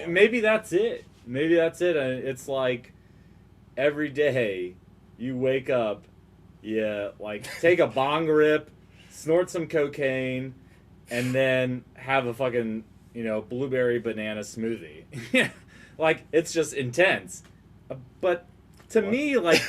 maybe that's it. Maybe that's it. It's like every day you wake up, you like take a bong rip, snort some cocaine, and then have a fucking blueberry banana smoothie. Like it's just intense. But to me, like.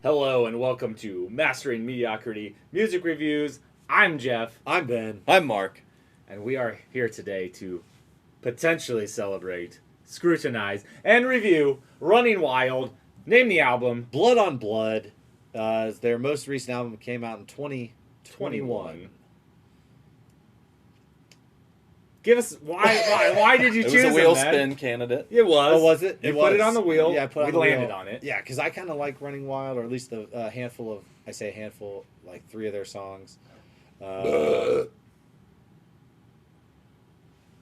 Hello and welcome to Mastering Mediocrity Music Reviews. I'm Jeff. I'm Ben. I'm Mark. And we are here today to potentially celebrate, scrutinize, and review Running Wild. Name the album. Blood on Blood. Their most recent album came out in 2021. Give us why did you choose It was a wheel them, spin candidate. It was. Oh, was it? You It put it was. on the wheel. Yeah, I put it on we the landed wheel. on it. Yeah, because I kind of like Running Wild, or at least a handful of, I say a handful, like 3 of their songs. The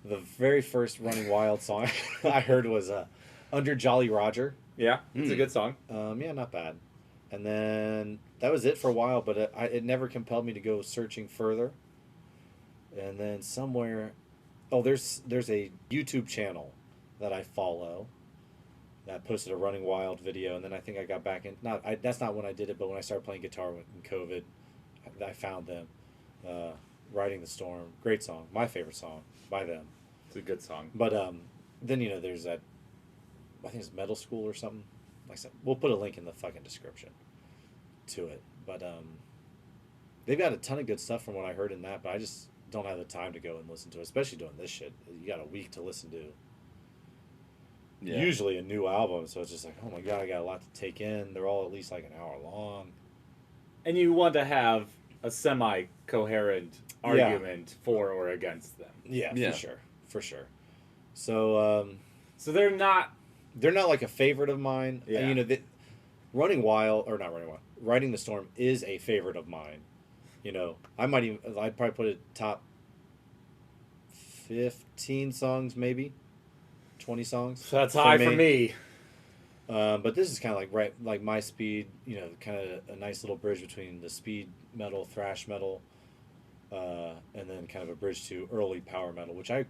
very first Running Wild song I heard was Under Jolly Roger. Yeah, it's a good song. Yeah, not bad. And then that was it for a while, but it never compelled me to go searching further. And then somewhere... Oh, there's a YouTube channel that I follow that posted a Running Wild video, and then I think I got back in. That's not when I did it, but when I started playing guitar in COVID, I found them. Riding the Storm, great song, my favorite song by them. It's a good song. But then there's that. I think it's Metal School or something. Like that. We'll put a link in the fucking description to it. But they've got a ton of good stuff from what I heard in that, but I just don't have the time to go and listen to it, especially doing this shit. You got a week to listen to usually a new album, so it's just like, oh my god, I got a lot to take in. They're all at least like an hour long. And you want to have a semi-coherent argument for or against them. Yeah. For sure. So so they're not like a favorite of mine. Yeah. Riding the Storm is a favorite of mine. I'd probably put it top 15 songs, maybe 20 songs. So that's high for me. But this is kind of like my speed, kind of a nice little bridge between the speed metal, thrash metal, and then kind of a bridge to early power metal, which I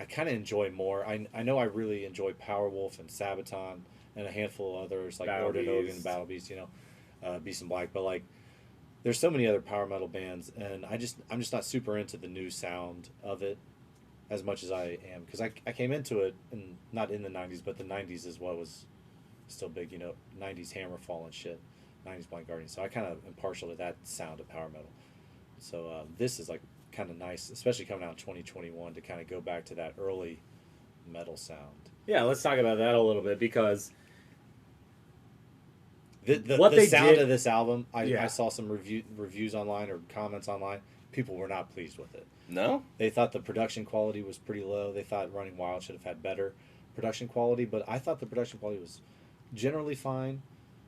kind of enjoy more. I know I really enjoy Powerwolf and Sabaton and a handful of others like Mordred Ogun, Battle Beast, Beast in Black, but like there's so many other power metal bands, and I'm just not super into the new sound of it as much as I am, because I came into it not in the 90s, but the 90s is what was still big, 90s Hammerfall and shit, 90s Blind Guardian. So I kind of am partial to that sound of power metal. So this is like kind of nice, especially coming out in 2021, to kind of go back to that early metal sound. Yeah, let's talk about that a little bit, because the sound of this album, I saw some reviews online or comments online. People were not pleased with it. No? They thought the production quality was pretty low. They thought Running Wild should have had better production quality, but I thought the production quality was generally fine.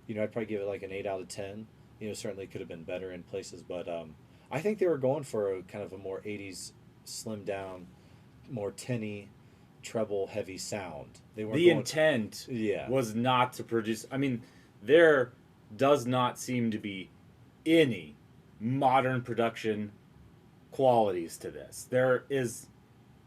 I'd probably give it like an 8 out of 10. Certainly could have been better in places, but I think they were going for a kind of a more 80s slimmed down, more tinny, treble heavy sound. The intent was not to produce. I mean, there does not seem to be any modern production qualities to this. There is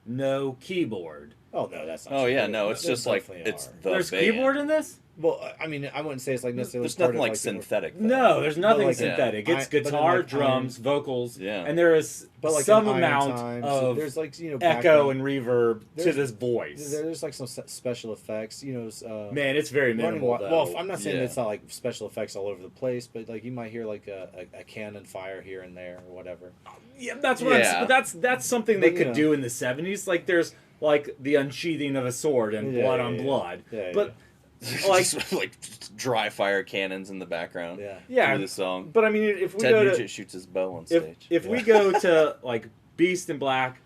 no keyboard. Oh no, that's not. Oh true. yeah, no, it's just like it's the There's band. keyboard in this? Well, I mean, I wouldn't say it's like necessarily. There's nothing part like of synthetic. No, there's nothing like, synthetic. yeah. It's But guitar, like drums, vocals, Yeah. and there is But like some in Iron amount Times, of there's like echo background- and reverb to There's- this voice. There's like some special effects, Man, it's very Running minimal. Wild. Though. Well, I'm not saying Yeah. it's not like special effects all over the place, but like you might hear like a cannon fire here and there or whatever. Yeah, that's what Yeah. I'm. But that's something they But, could do in the '70s. Like there's like the unsheathing of a sword and blood on blood. Yeah, but like just like dry fire cannons in the background. yeah, Through the song. But I mean, if we Ted go Nugent to shoots his bow on stage. if we go to like Beast in Black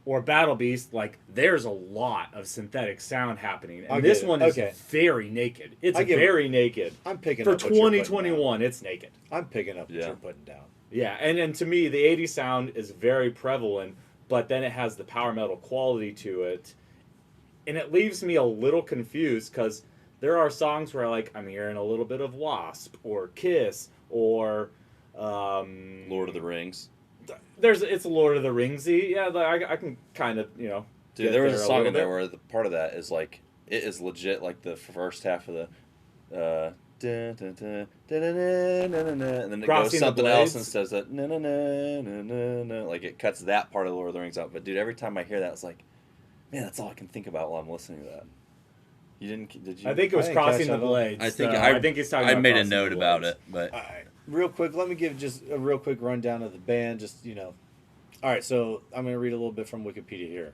or Battle Beast, like there's a lot of synthetic sound happening, and this one is very naked. It's very naked. I'm picking for up what you're putting 2021. It's naked. I'm picking up what you're putting down. Yeah, and to me, the 80s sound is very prevalent, but then it has the power metal quality to it, and it leaves me a little confused because there are songs where like I'm hearing a little bit of Wasp or Kiss or Lord of the Rings. It's Lord of the Ringsy. Yeah, I can kind of Dude, there was a song in there where the part of that is like it is legit like the first half of the dun, dun, dun, dun, dun, dun, dun, dun, and then it goes something else and says that na na na na na na, like it cuts that part of the Lord of the Rings out. But dude, every time I hear that, it's like, man, that's all I can think about while I'm listening to that. You didn't? Did you? I think it was Crossing the Blades. I think he's talking. I made a note about it, but real quick, let me give just a real quick rundown of the band. Just all right. So I'm going to read a little bit from Wikipedia here.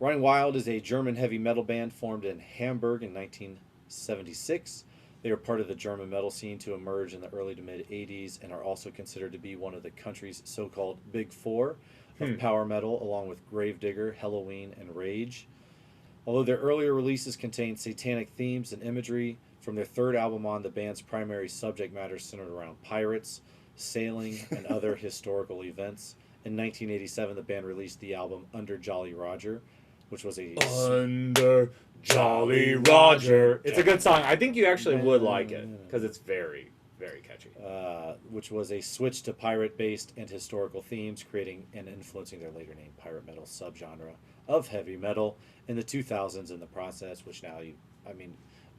Running Wild is a German heavy metal band formed in Hamburg in 1976. They are part of the German metal scene to emerge in the early to mid 80s and are also considered to be one of the country's so-called Big Four of power metal, along with Gravedigger, Helloween, and Rage. Although their earlier releases contained satanic themes and imagery, from their third album on, the band's primary subject matter centered around pirates, sailing, and other historical events. In 1987, the band released the album Under Jolly Roger, which was a... Under Jolly Roger. It's a good song. I think you actually would like it, because it's very, very catchy. Which was a switch to pirate-based and historical themes, creating and influencing their later name pirate metal subgenre of heavy metal in the 2000s in the process, which now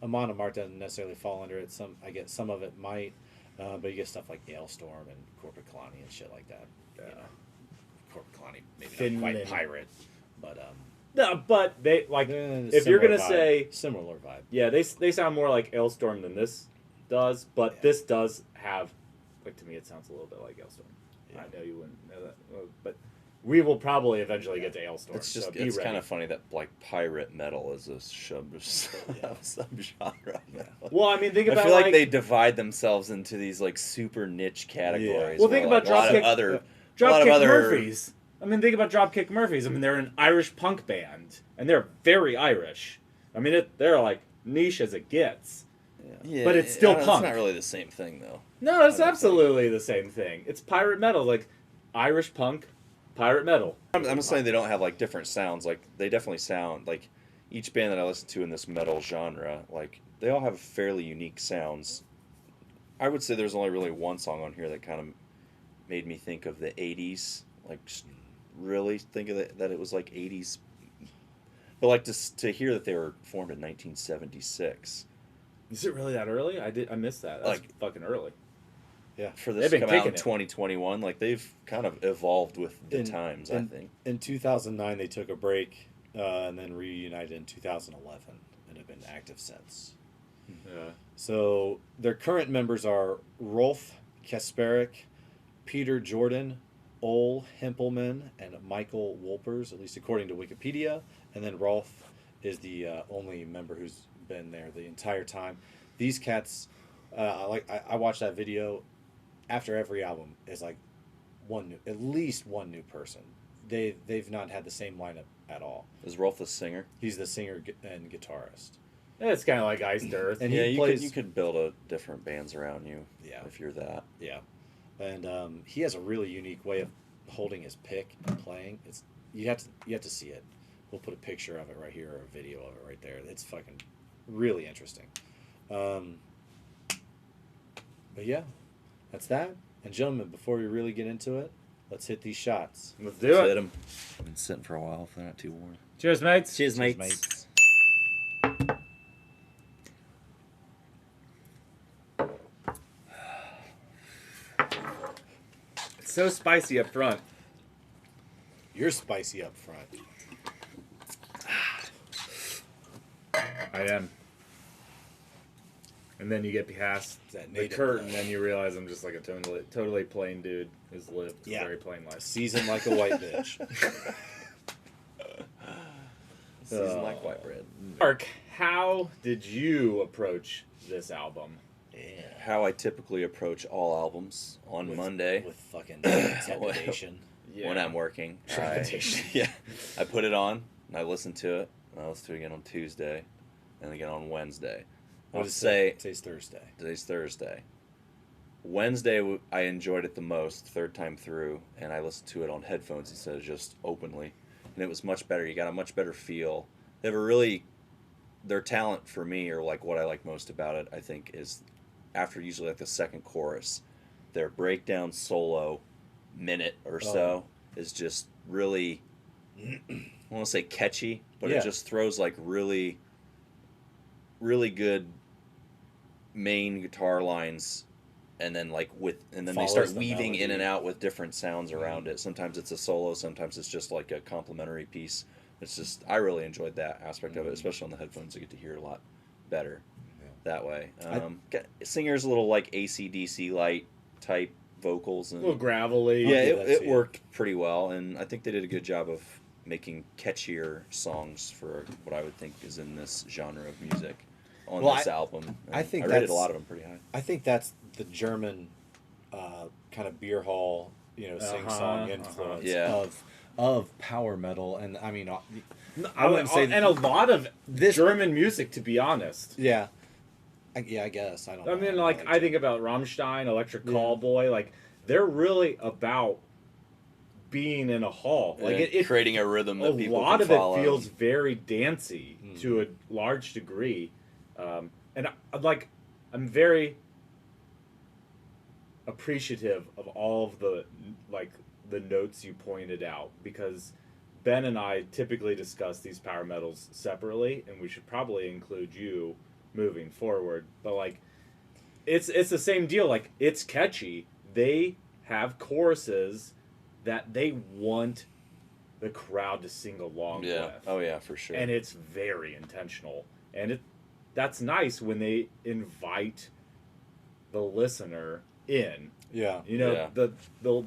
Amon Amarth doesn't necessarily fall under it. I guess some of it might, but you get stuff like Galestorm and Corporate Kalani and shit like that. Corporate Kalani, maybe not quite pirate, but no, but they like if you're gonna say similar vibe. Yeah, they sound more like Ailstorm than this does, but this does have, like, to me it sounds a little bit like Ailstorm. Yeah. I know you wouldn't know that, but we will probably eventually get to Ailstorm. It's just it's kind of funny that like pirate metal is a subgenre. Yeah. Well, I mean, think about I feel like they divide themselves into these like super niche categories. Well, think about Dropkick Murphys. I mean, think about Dropkick Murphys. I mean, they're an Irish punk band, and they're very Irish. I mean, they're like niche as it gets. Yeah, but it's still punk. It's not really the same thing, though. No, it's absolutely the same thing. It's pirate metal, like Irish punk, pirate metal. I'm not saying they don't have like different sounds. Like they definitely sound like each band that I listen to in this metal genre, like they all have fairly unique sounds. I would say there's only really one song on here that kind of made me think of the 80s, like just really think of that it was like 80s. But like to hear that they were formed in 1976. Is it really that early? I missed that. That's like fucking early. Yeah. For this to come out in 2021, like they've kind of evolved with the times, I think. In 2009, they took a break and then reunited in 2011 and have been active since. Yeah. So their current members are Rolf Kasperek, Peter Jordan, Ole Hempelman, and Michael Wolpers, at least according to Wikipedia. And then Rolf is the only member who's been there the entire time. These cats, I watched that video. After every album is like at least one new person. They've not had the same lineup at all. Is Rolf the singer? He's the singer and guitarist. It's kind of like Iced Earth. And yeah, you could build different bands around you. Yeah. If you're that. Yeah, and he has a really unique way of holding his pick and playing. You have to see it. We'll put a picture of it right here or a video of it right there. It's fucking really interesting. But yeah, that's that. And gentlemen, before we really get into it, let's hit these shots. Let's do it. Hit them. I've been sitting for a while if they're not too warm. Cheers, mates. Cheers, mates. It's so spicy up front. You're spicy up front. I am. And then you get past the curtain, and you realize I'm just like a totally plain dude who's lived a very plain life. Seasoned like a white bitch. Seasoned like white bread. Mark, how did you approach this album? Yeah. How I typically approach all albums on Monday. With fucking intimidation. When I'm working. Trepidation. I put it on, and I listen to it, and I listen to it again on Tuesday, and again on Wednesday. Today's Thursday. Today's Thursday. Wednesday, I enjoyed it the most, third time through, and I listened to it on headphones instead of just openly. And it was much better. You got a much better feel. They have their talent for me, or like what I like most about it, I think, is after usually like the second chorus, their breakdown solo minute or so is just really, I want to say catchy, but Yeah. it just throws like really, really good main guitar lines, and then they Follows start the weaving in and melody. out with different sounds around it. Sometimes it's a solo, sometimes it's just like a complementary piece. It's just, I really enjoyed that aspect of it, especially on the headphones. You get to hear a lot better that way. Singer's a little like AC/DC light type vocals, A and little gravelly. yeah, give that it to you. worked pretty well, and I think they did a good job of making catchier songs for what I would think is in this genre of music on Well, this album. I And think I rated a that's- lot of them pretty high. I think that's the German kind of beer hall, sing song influence Yeah. of power metal, and I mean, I wouldn't say, and a lot of this- German music, to be honest. yeah, I guess I don't. I know. mean, like I think about Rammstein, Electric Yeah. Callboy, like they're really about being in a hall. Like And it creating a rhythm a that people lot can of follow. it feels very dancey Mm. to a large degree, and I'm very appreciative of all of the notes you pointed out, because Ben and I typically discuss these power metals separately, and we should probably include you moving forward. But like, it's the same deal. Like, it's catchy. They have choruses that they want the crowd to sing along Yeah. with. Oh yeah, for sure. And it's very intentional. And that's nice when they invite the listener in. Yeah. Yeah. The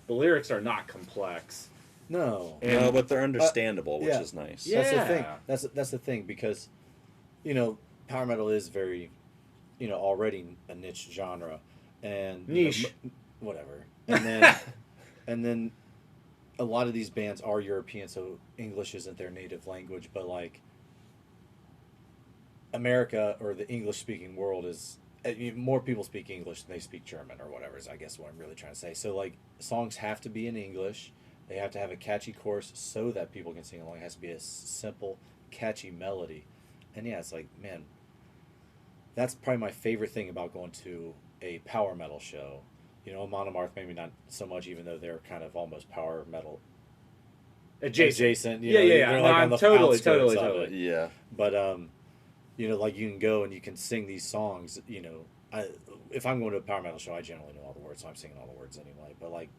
lyrics are not complex. No. And no, but they're understandable, which yeah. is nice. Yeah. That's the thing. That's the thing, because, power metal is very, already a niche genre, and Niche. Whatever. And then a lot of these bands are European, so English isn't their native language, but like America or the English speaking world is more people speak English than they speak German or whatever is I guess what I'm really trying to say. So like songs have to be in English. They have to have a catchy chorus so that people can sing along. It has to be a simple, catchy melody. And yeah, it's like, man, that's probably my favorite thing about going to a power metal show. Amon Amarth maybe not so much, even though they're kind of almost power metal adjacent. Yeah. they're No, like on I'm the totally. outskirts of it. Yeah. But like you can go and you can sing these songs. If I'm going to a power metal show, I generally know all the words, so I'm singing all the words anyway. But like,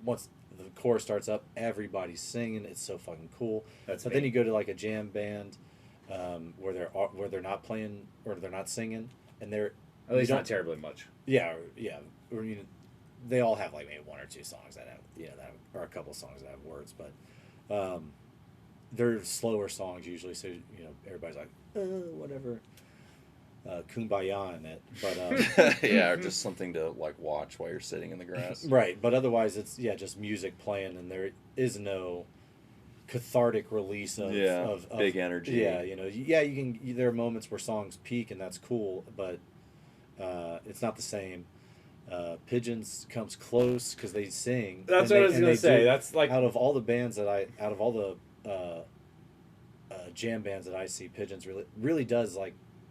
once the chorus starts up, everybody's singing. It's so fucking cool. That's But me. then you go to like a jam band, where they're not playing or they're not singing, and they're At least you not don't- terribly much. yeah. Or, they all have like maybe one or two songs that have or a couple songs that have words, but they're slower songs usually. So everybody's like whatever, kumbaya in it. But Yeah, or just something to like watch while you're sitting in the grass. right. But otherwise, it's just music playing, and there is no cathartic release of Yeah, of big energy. Yeah, you can. There are moments where songs peak, and that's cool, but it's not the same. Pigeons comes close because they sing. That's and what I was and gonna they say. do- That's like out of all the bands out of all the jam bands that I see, Pigeons really does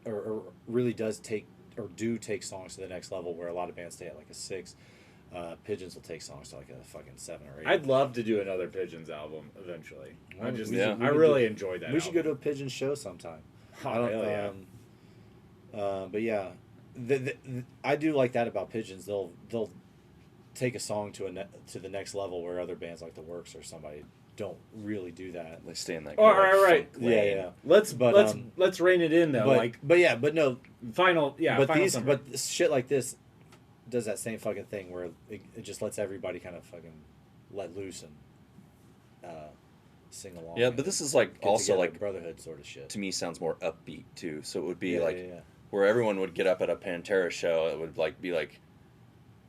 or really does take songs to the next level, where a lot of bands stay at like a 6. Pigeons will take songs to like a fucking 7 or 8. I'd love to do another Pigeons album eventually. Well, we should- I really enjoyed that. We should go to album. a Pigeon show sometime. Oh, I don't, hell yeah. but yeah, I do like that about Pigeons. They'll take a song to the next level, where other bands like The Works or somebody don't really do that. They stay in that. Oh, kind of right. funk lane. Yeah. Let's rein it in though. But no, Final but summary. but shit like this does that same fucking thing where it just lets everybody kind of fucking let loose and sing along. Yeah, and but this is like get also together, like brotherhood sort of shit. to me sounds more upbeat too. So it would be Yeah, like yeah. where everyone would get up at a Pantera show. It would like be like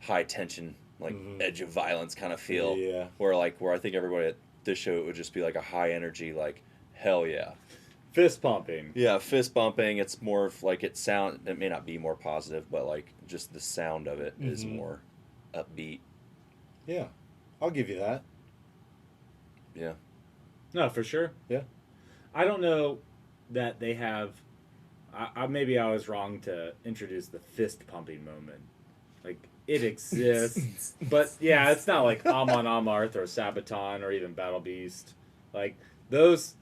high tension, like Mhm. edge of violence kind of feel. Yeah. Where I think everybody at this show, it would just be like a high energy, like hell yeah. Fist pumping. Yeah, fist bumping. It's more of like it may not be more positive, but like just the sound of it is Mhm. more upbeat. Yeah, I'll give you that. Yeah. No, for sure. Yeah. I don't know that they have. Maybe I was wrong to introduce the fist pumping moment. Like it exists. But yeah, it's not like Amon Amarth or Sabaton or even Battle Beast. Like those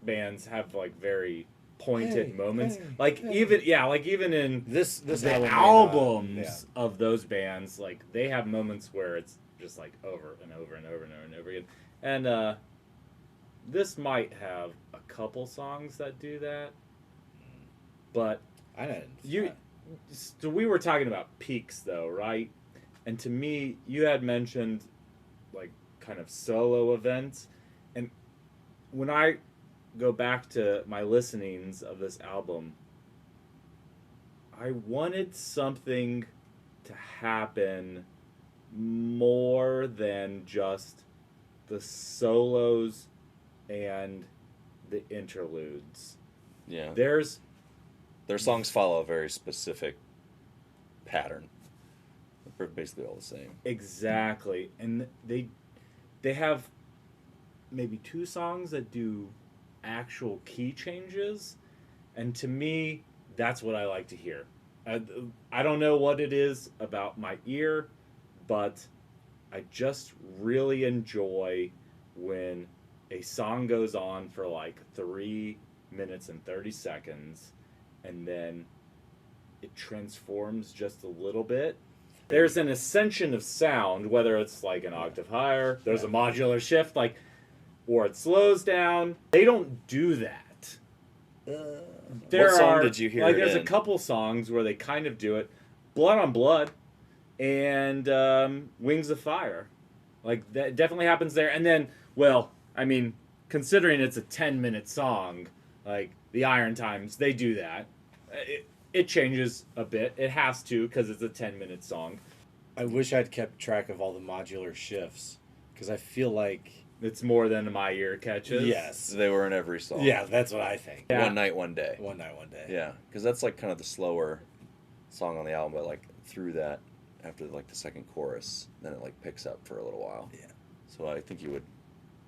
bands have like very pointed moments. Like even in This the album may not- albums of those bands, like they have moments where it's just like over and over and over and over and over again. And this might have a couple songs that do that, but I didn't. so we were talking about peaks though, right? And to me, you had mentioned like kind of solo events, and when I go back to my listenings of this album, I wanted something to happen more than just the solos and the interludes. Yeah. There's Their songs follow a very specific pattern. They're basically all the same. exactly, and they have maybe two songs that do actual key changes, and to me, that's what I like to hear. I don't know what it is about my ear, but I just really enjoy when a song goes on for like 3 minutes and 30 seconds, and then it transforms just a little bit. There's an ascension of sound, whether it's like an octave higher, there's a modular shift, like, or it slows down. They don't do that. What song did you hear Like, it there's a in? couple songs where they kind of do it. Blood on Blood and Wings of Fire. Like, that definitely happens there. And then, well, I mean, considering it's a 10-minute song, like, the Iron Times, they do that. It changes a bit. It has to, because it's a 10-minute song. I wish I'd kept track of all the modular shifts, because I feel like It's more than my ear catches. yes, They were in every song. yeah, that's what I think. Yeah. One Night, One Day. One night, one day. Yeah, because that's like kind of the slower song on the album, but like through that, after like the second chorus, then it like picks up for a little while. Yeah. So I think you would.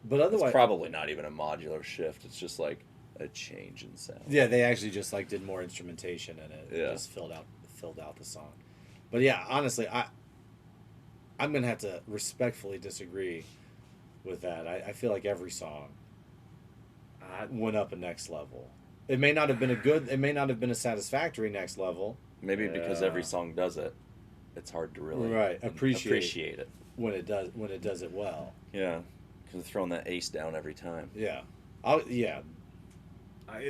But It's otherwise, probably not even a modular shift. It's just like a change in sound. yeah, they actually just like did more instrumentation in it. Yeah. Just filled out the song. But yeah, honestly, I'm gonna have to respectfully disagree with that. I feel like every song went up a next level. It may not have been a satisfactory next level Maybe because Yeah. every song does it, it's hard to really Right, appreciate it. when it does it well. Yeah, because they're throwing that ace down every time. Yeah. Maybe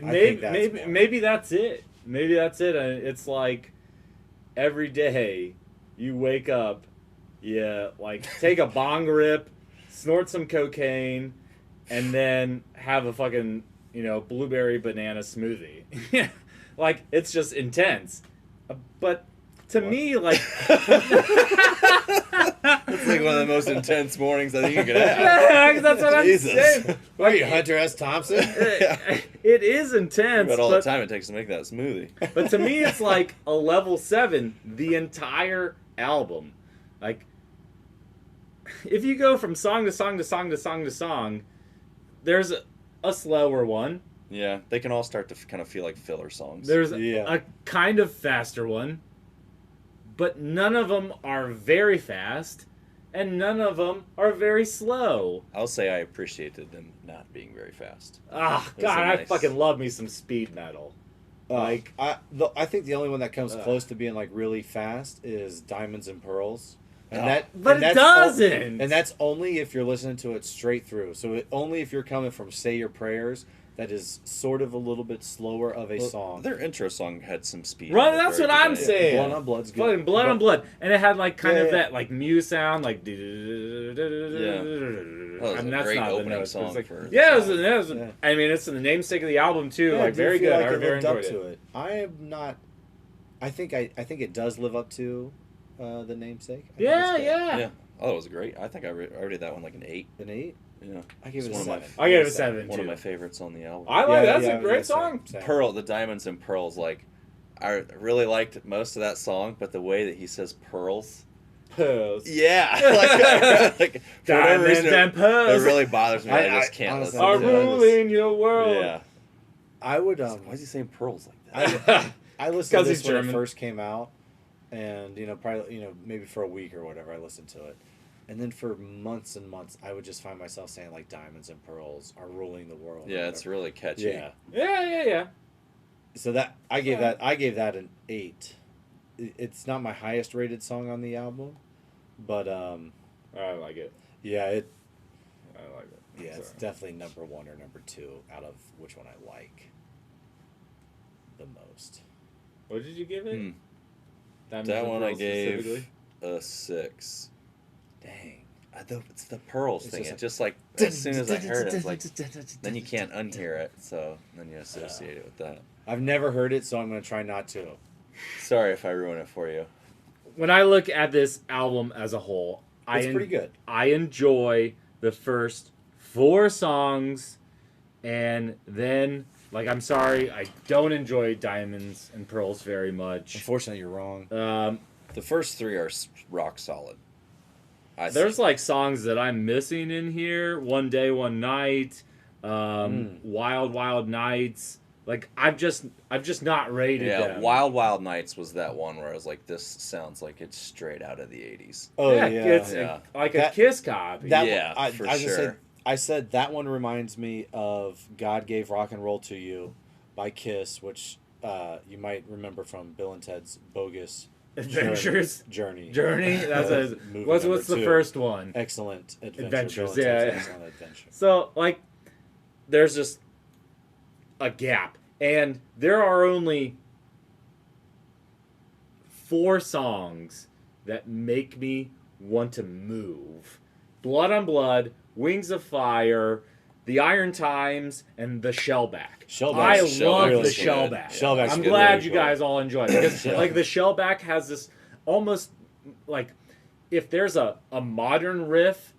think that's maybe more. maybe that's it. Maybe that's it. It's like every day you wake up, you like take a bong rip, snort some cocaine, and then have a fucking blueberry banana smoothie. Like it's just intense. But to me, like It's like one of the most intense mornings I think you could have. yeah, that's what Jesus. I'm saying. What are you, Hunter S. Thompson? It is intense. About all but, the time it takes to make that smoothie. But to me, it's like a level 7, the entire album. Like, if you go from song to song to song to song to song, there's a slower one. Yeah, they can all start to kind of feel like filler songs. There's Yeah. a kind of faster one. But none of them are very fast, and none of them are very slow. I'll say I appreciated them not being very fast. Ah, Those God, are I nice. fucking love me some speed metal. Like, I think the only one that comes Ugh. close to being like really fast is Diamonds and Pearls. And Oh. But and it that's doesn't. And that's only if you're listening to it straight through. So only if you're coming from Say Your Prayers, that is sort of a little bit slower of a Well, song. Their intro song had some speed. Right, in it, that's very what I'm good. saying. Blood on Blood's good. fucking blood on blood, and it had like kind Yeah, of yeah. that like Mew sound, like. was I a mean, that's great not the opening notes, but song it's like, for the yeah, it song. was, Yeah. I mean, it's the namesake of the album too. Yeah, Like do you very feel good. like I it very lived up enjoyed to it. it. I am not. I think it does live up to the namesake. I think Yeah, it's good. yeah. Yeah. Oh, it was great. I think I rated that one like an 8. An 8. Yeah. I give it It's a one of 7. I gave it a 7 One too. of my favorites on the album. I like that's Yeah, a great yeah, song. same. Pearl, the Diamonds and Pearls, like, I really liked most of that song, but the way that he says pearls. Pearls. Yeah. like for whatever Diamonds reason, and pearls it really bothers me. I I- just can't honestly, listen are to it. ruling your world. Yeah. I would. Why is he saying pearls like that? I listened to Because this he's when German. it first came out, and probably maybe for a week or whatever I listened to it, and then for months and months I would just find myself saying like "Diamonds and Pearls" are ruling the world. or Yeah, it's whatever. really catchy. Yeah. Yeah. So that I gave that an 8. It's not my highest rated song on the album, but I like it. yeah, I like it. yeah, it's So- definitely number 1 or number 2 out of which one I like the most. What did you give it? Hmm. Diamonds That and one I Pearls gave specifically? a 6. Dang. It's the pearls It's thing. just It just like as soon as I heard it, it's like then you can't unhear it. So then you associate it with that. I've never heard it, so I'm gonna try not to. Sorry if I ruin it for you. When I look at this album as a whole, It's pretty good. I enjoy the first 4 songs, and then I'm sorry, I don't enjoy Diamonds and Pearls very much. Unfortunately, you're wrong. The first 3 are rock solid. There's songs that I'm missing in here. One Day, One Night, Wild Wild Nights. I've just not rated them. Wild Wild Nights was that one where I was like, this sounds like it's straight out of the 80s. Oh yeah, It's Yeah. like That- a Kiss copy. That Yeah, one, for I just sure. said, I said that one reminds me of "God Gave Rock and Roll to You" by Kiss, which you might remember from Bill and Ted's Bogus Adventures. Journey. Journey. That's Movie what's number the 2. first one? Excellent adventure. Adventures, Bill and Ted's yeah. Excellent Adventure. So there's just a gap, and there are only 4 songs that make me want to move: Blood on Blood, Wings of Fire, The Iron Times, and The Shellback. Shellback's I love really The good. Shellback. Shellback's I'm good, glad really you good. guys all enjoy it because Yeah. the Shellback has this almost if there's a modern riff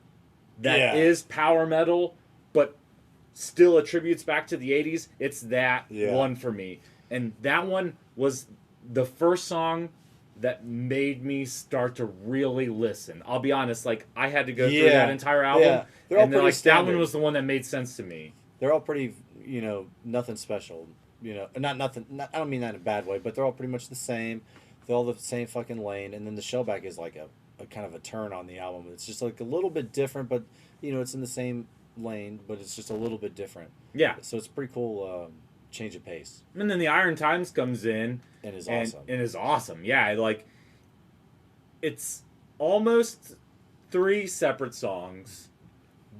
that is Yeah. power metal but still attributes back to the 80s, it's that Yeah. one for me. And that one was the first song that made me start to really listen. I'll be honest, I had to go through Yeah. that entire album, Yeah. They're all and then pretty that one standard. was the one that made sense to me. They're all pretty, nothing special. Not nothing. I don't mean that in a bad way, but they're all pretty much the same. They're all the same fucking lane, and then the Shellback is like a kind of a turn on the album. It's just like a little bit different, but it's in the same lane, but it's just a little bit different. Yeah. So it's pretty cool change of pace, And then the Iron Times comes in and is and, awesome. and is awesome. Yeah, it's almost 3 separate songs,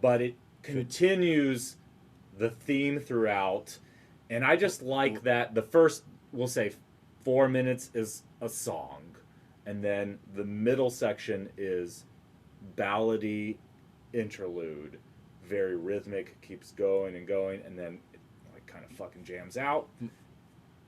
but it continues the theme throughout. And I just like that the first, we'll say, 4 minutes is a song, and then the middle section is ballady interlude, very rhythmic, keeps going and going, and then it kind of fucking jams out.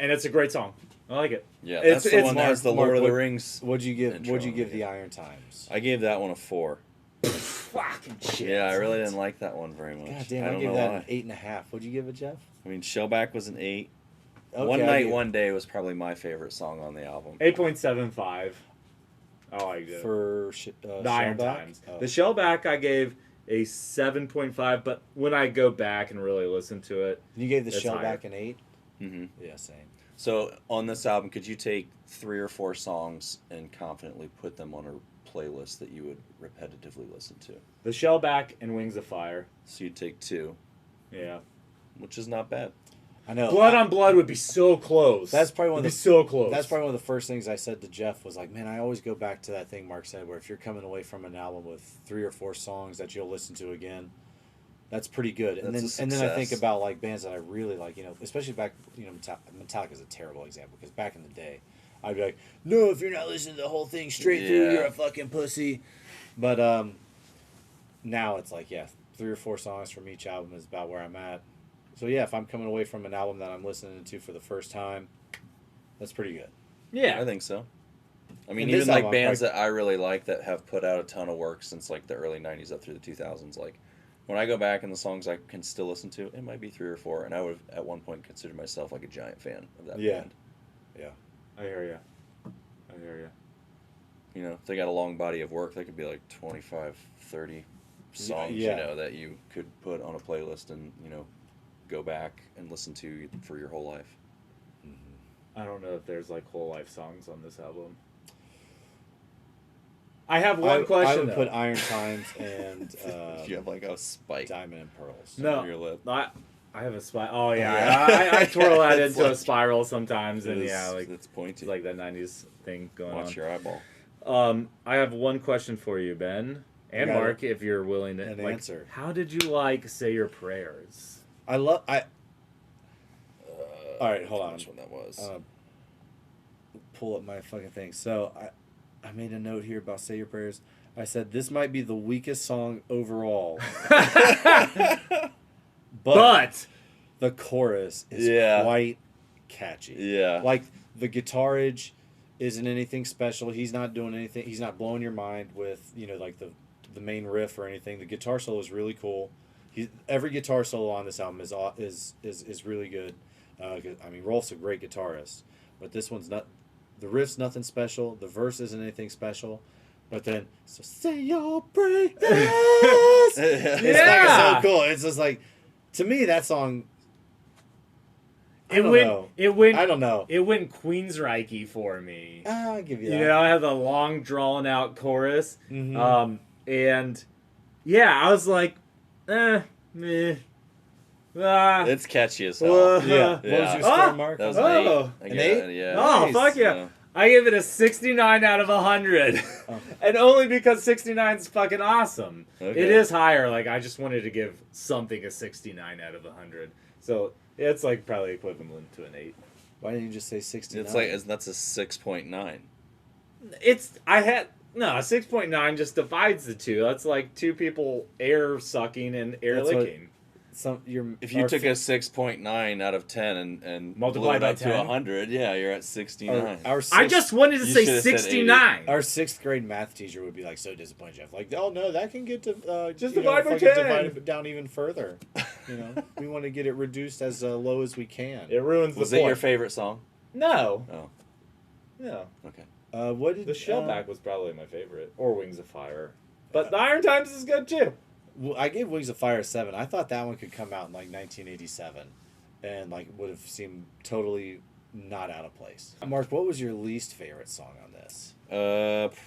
And it's a great song. I like it. Yeah, It's- that's the it's one that has the Mark, Lord of the what- Rings. What'd you give? intro What'd you on give it. the Iron Times? I gave that one a 4. Fucking shit. Yeah, I really didn't like that one very much. God damn, I I don't gave know that why. an 8.5. What'd you give it, Jeff? I mean, Shellback was an 8. Okay, One I Night, gave- One Day was probably my favorite song on the album. 8.75. I liked it. for The Iron Shellback? Times. Oh. The Shellback I gave a 7.5, but when I go back and really listen to it, You gave the It's Shellback higher. an 8. Hmm Yeah, same. So on this album, could you take 3 or 4 songs and confidently put them on a playlist that you would repetitively listen to? the Shellback and Wings of Fire. So you'd take 2, Yeah. which is not bad. I know. Blood on Blood would be so close. That's probably one of It'd the be so close. That's probably one of the first things I said to Jeff was like, man, I always go back to that thing Mark said, where if you're coming away from an album with 3 or 4 songs that you'll listen to again, that's pretty good. And That's a then I think success. about bands that I really like, especially back, Metallica is a terrible example because back in the day, I'd be like, no, if you're not listening to the whole thing straight through, Yeah. you're a fucking pussy. But now it's like, 3 or 4 songs from each album is about where I'm at. So yeah, if I'm coming away from an album that I'm listening to for the first time, that's pretty good. Yeah. I think so. I mean, And even this like album, bands that I really like that have put out a ton of work since like the early 90s up through the 2000s, like when I go back and the songs I can still listen to, it might be 3 or 4, and I would have at one point considered myself like a giant fan of that Yeah. band. I hear you. I hear you. You know, if they got a long body of work, they could be like 25, 30 songs, Yeah. that you could put on a playlist and, go back and listen to for your whole life. I don't know if there's whole life songs on this album. I have one I question. would though. put Iron Times and you have like a spike Diamond and Pearls. No. on your lip. I have a spiral. Oh yeah, Yeah. I twirl that It's into a like- spiral sometimes, and It is- yeah, like it's pointy. like that '90s thing going Watch your eyeball. on. I have one question for you, Ben and got Mark, if you're willing to an like, answer. How did you like Say Your Prayers? I love. All right, hold on. Which one that was? Pull up my fucking thing. So I made a note here about Say Your Prayers. I said this might be the weakest song overall, but the chorus is Yeah. quite catchy. yeah. Like the guitarage isn't anything special. He's not doing anything. He's not blowing your mind with like the main riff or anything. The guitar solo is really cool. Every guitar solo on this album is really good. I mean, Rolf's a great guitarist, but this one's not. The riff's nothing special. The verse isn't anything special. But then, so say your prayers. It's Yeah. fucking so cool. It's just like, to me, that song. I don't know. It went. I don't know. It went Queensryche for me. I'll give you You that. know, I had the long drawn out chorus. Mhm. And yeah, I was like, meh. Ah. It's catchy as hell. Yeah. What was Yeah. your score, Ah! Mark? That was Oh. an 8. An Again, 8? Yeah. Oh, Nice. fuck yeah. I gave it a 69 out of 100. Oh. And only because 69 is fucking awesome. Okay. It is higher. Like, I just wanted to give something a 69 out of 100. So, it's like probably equivalent to an 8. Why didn't you just say 69? It's like that's a 6.9. A 6.9 just divides the two. That's like two people air sucking and air That's what- licking. If you took a 6.9 out of 10 and Multiply blew it by up to 10? 100, yeah, you're at 69. our I sixth, just wanted to You say should've said 69. our 6th grade math teacher would be like so disappointed, Jeff. Like, oh no, that can get to Just you know, divide by fucking 10. divide it down even further. You know, we want to get it reduced as low as we can. It ruins Was the it point. your favorite song? No. Oh, No. okay. What did The Shellback was probably my favorite. Or Wings of Fire. But the Iron Times is good too. Well, I gave Wings of Fire a 7. I thought that one could come out in like 1987, and like would have seemed totally not out of place. Mark, what was your least favorite song on this?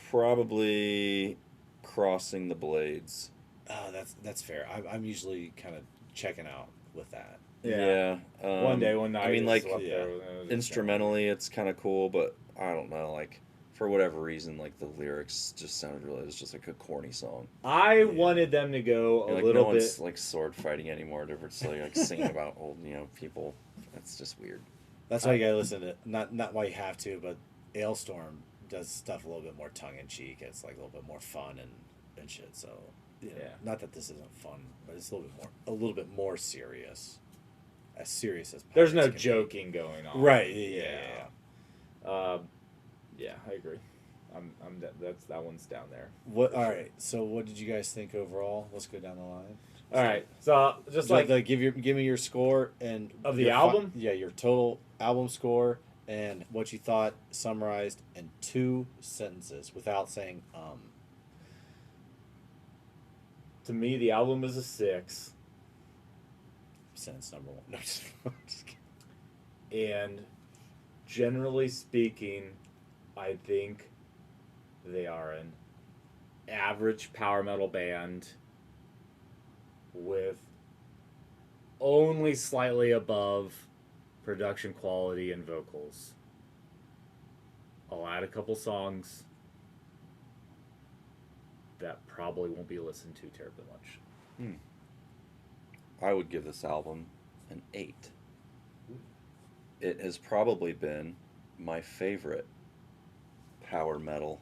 Probably Crossing the Blades. Oh, that's fair. I'm usually kind of checking out with that. Yeah. One day, one night. I mean, is like, up yeah. there. It was just- instrumentally, it's kind of cool, but I don't know, like, for whatever reason, like, the lyrics just sounded really, it's just like a corny song. I wanted them to go a Like, little no bit. one's, like, sword fighting anymore. They're just, like, singing about old, people. That's just weird. That's why you gotta listen to not why you have to, but Ailstorm does stuff a little bit more tongue in cheek. It's like a little bit more fun and shit. So yeah, not that this isn't fun, but it's a little bit more serious. As serious as There's no Pirates can be. joking going on. Right? Yeah. Yeah, I agree. That one's down there. What? All right. So what did you guys think overall? Let's go down the line. All right. So just like give me your score and Of the your album? your total album score and what you thought summarized in 2 sentences without saying to me, the album is a 6, sentence number 1. No, just kidding. and generally speaking, I think they are an average power metal band with only slightly above production quality and vocals. I'll add a couple songs that probably won't be listened to terribly much. I would give this album an 8. It has probably been my favorite power metal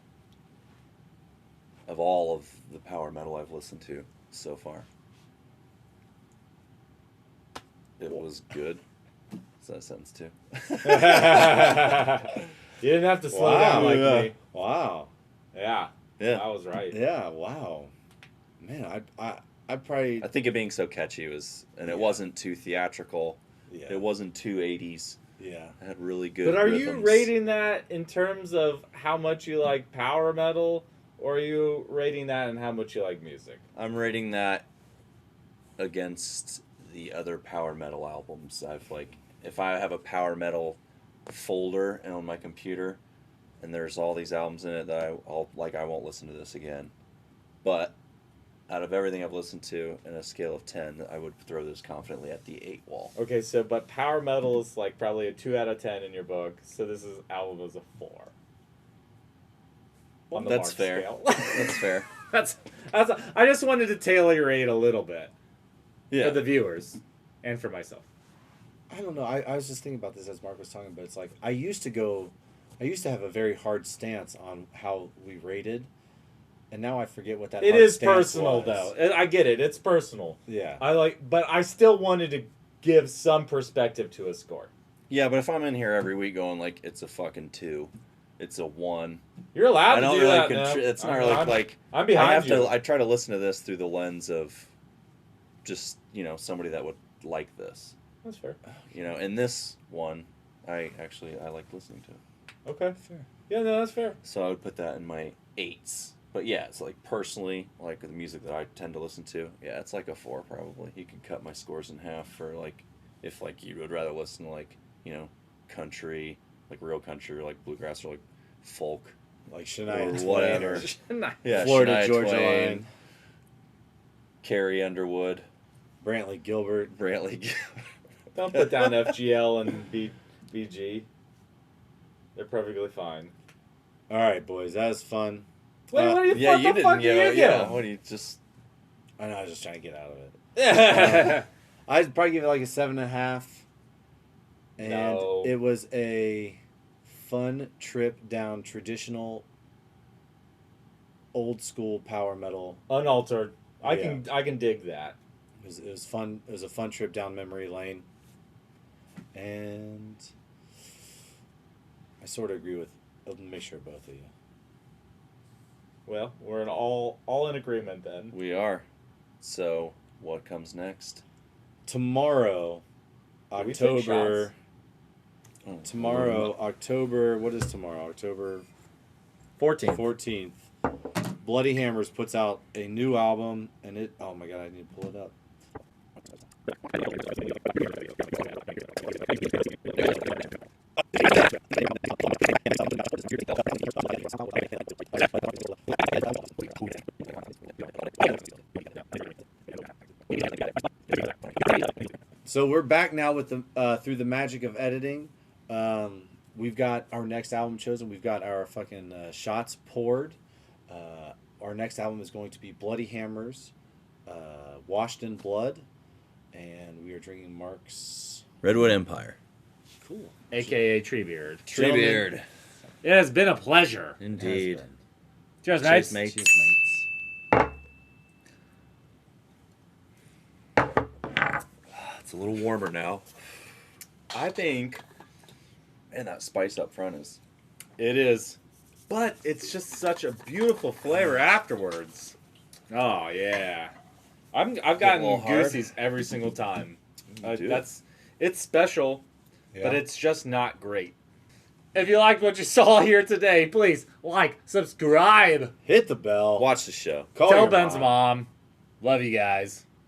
of all of the power metal I've listened to so far. It was good. Is that a sentence too? You didn't have to slow down like me. Wow. Yeah, Yeah. I was right. Yeah. Wow. Man, I probably I think it being so catchy was, and it Yeah. wasn't too theatrical. yeah It wasn't too 80s. yeah. It had really good But are rhythms. you rating that in terms of how much you like power metal, or are you rating that in how much you like music? I'm rating that against the other power metal albums. I've like, if I have a power metal folder on my computer, and there's all these albums in it that I won't listen to this again. But out of everything I've listened to, in a scale of 10, I would throw this confidently at the 8 wall. Okay, so but power metal is like probably a 2 out of 10 in your book. So this is album is a 4. On the That's Mark fair. scale. That's fair. that's I just wanted to tailor your 8 a little bit Yeah. for the viewers and for myself. I don't know. I was just thinking about this as Mark was talking, but it's like I used to have a very hard stance on how we rated, and now I forget what that. It hard is stance personal was. though. I get it. It's personal. Yeah. But I still wanted to give some perspective to a score. Yeah, but if I'm in here every week going like it's a fucking 2, it's a 1. You're allowed I to don't do really. that. now. It's not I'm- really I'm- like I'm behind I have you. to. I try to listen to this through the lens of just somebody that would like this. That's fair. And this one, I like listening to. Okay. Fair. Yeah, no, that's fair. So I would put that in my 8s. But yeah, it's like personally, like the music that I tend to listen to, yeah, it's like a 4 probably. You can cut my scores in half for like, if like you would rather listen to like, country, like real country or like bluegrass or like folk. Like Shania Or Twain whatever. Nice. Yeah, Florida Shania Georgia Twain, Line, Carrie Underwood, Brantley Gilbert. Brantley. Don't put down FGL and BG. They're perfectly fine. All right, boys, that was fun. Wait, what are you? Yeah, what you the didn't. fuck are Yeah, you yeah. doing? What do you just? I know I was just trying to get out of it. Yeah. I'd probably give it like a 7.5. And No. it was a fun trip down traditional, old school power metal. Unaltered. I Yeah. can dig that. It was fun. It was a fun trip down memory lane. And I sort of agree with a mixture of both of you. Well, we're all in agreement then. We are. So what comes next? Tomorrow, Do we take October. Oh, Tomorrow, October. What is tomorrow? October 14. 14th. Bloody Hammers puts out a new album, and it. Oh my god, I need to pull it up. So we're back now with the through the magic of editing. We've got our next album chosen. We've got our fucking shots poured. Our next album is going to be Bloody Hammers, Washed in Blood, and we are drinking Mark's. Redwood Empire. Cool. AKA Treebeard. Treebeard. It has been a pleasure. Indeed. Cheers, Cheers, mates. mates. Cheers, mates. It's a little warmer now. I think, and that spice up front is. It is. But it's just such a beautiful flavor afterwards. Oh yeah. I've a gotten little hard. goosies every single time. do. It's special, Yeah. but it's just not great. If you liked what you saw here today, please like, subscribe. Hit the bell. Watch the show. Call Tell your Ben's mom. mom. Love you guys.